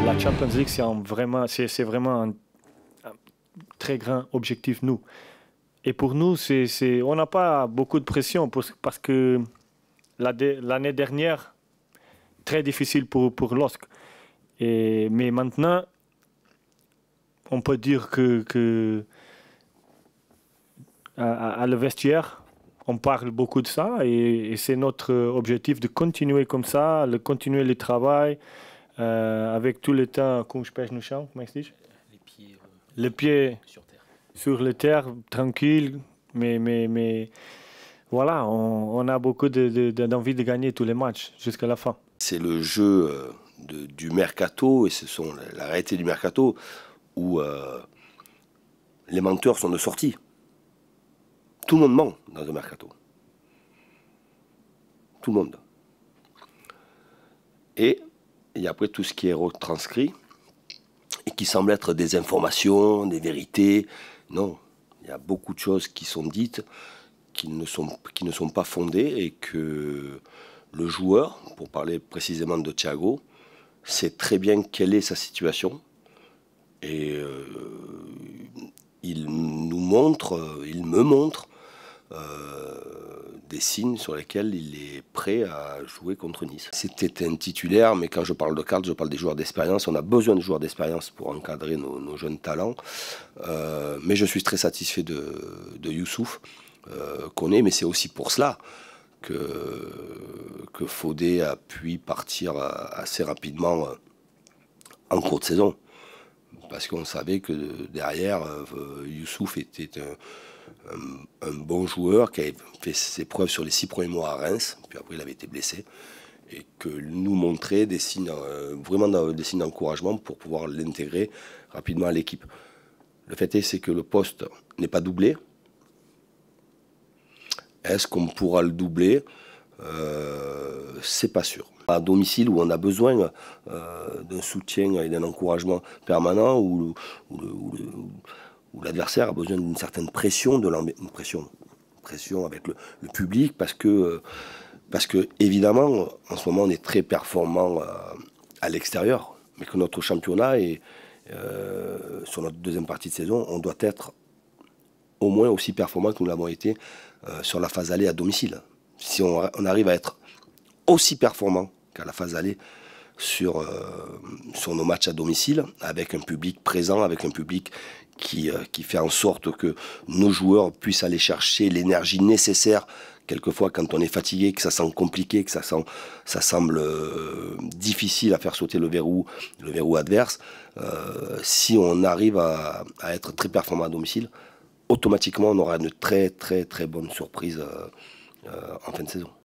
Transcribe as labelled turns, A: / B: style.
A: La Champions League, c'est vraiment un très grand objectif, nous. Et pour nous, on n'a pas beaucoup de pression parce que l'année dernière, très difficile pour LOSC. Mais maintenant, on peut dire à le vestiaire, on parle beaucoup de ça et c'est notre objectif de continuer comme ça, de continuer le travail avec tout le temps, como je pêche no chão, comment est-ce que dit? Les pieds
B: sur terre.
A: sur la terre, tranquille, mais voilà, on a beaucoup d'envie de gagner tous les matchs jusqu'à la fin.
C: C'est le jeu du mercato, et ce sont la réalité du mercato, où les menteurs sont de sortie. Tout le monde ment dans le mercato. Tout le monde. Et il y a après tout ce qui est retranscrit et qui semble être des informations, des vérités. Non, il y a beaucoup de choses qui sont dites qui ne sont pas fondées et que le joueur, pour parler précisément de Thiago, sait très bien quelle est sa situation et il me montre des signes sur lesquels il est prêt à jouer contre Nice. C'était un titulaire, mais quand je parle de cartes, je parle des joueurs d'expérience. On a besoin de joueurs d'expérience pour encadrer nos jeunes talents. Mais je suis très satisfait de Youssouf, qu'on est, mais c'est aussi pour cela que Fodé a pu partir assez rapidement en cours de saison. Parce qu'on savait que derrière, Youssouf était un bon joueur qui avait fait ses preuves sur les 6 premiers mois à Reims, puis après il avait été blessé, et que nous montrait des signes, vraiment des signes d'encouragement pour pouvoir l'intégrer rapidement à l'équipe. Le fait est, c'est que le poste n'est pas doublé. Est-ce qu'on pourra le doubler? C'est pas sûr. À domicile, où on a besoin d'un soutien et d'un encouragement permanent, où l'adversaire a besoin d'une certaine pression, pression avec le public, parce que évidemment, en ce moment, on est très performant à l'extérieur, mais que notre championnat est sur notre deuxième partie de saison, on doit être au moins aussi performant que nous l'avons été sur la phase aller à domicile. Si on arrive à être aussi performant qu'à la phase aller sur nos matchs à domicile, avec un public présent, avec un public qui fait en sorte que nos joueurs puissent aller chercher l'énergie nécessaire, quelquefois quand on est fatigué, que ça semble compliqué, que ça semble difficile à faire sauter le verrou adverse. Si on arrive à être très performant à domicile, automatiquement on aura une très très très bonne surprise en fin de saison.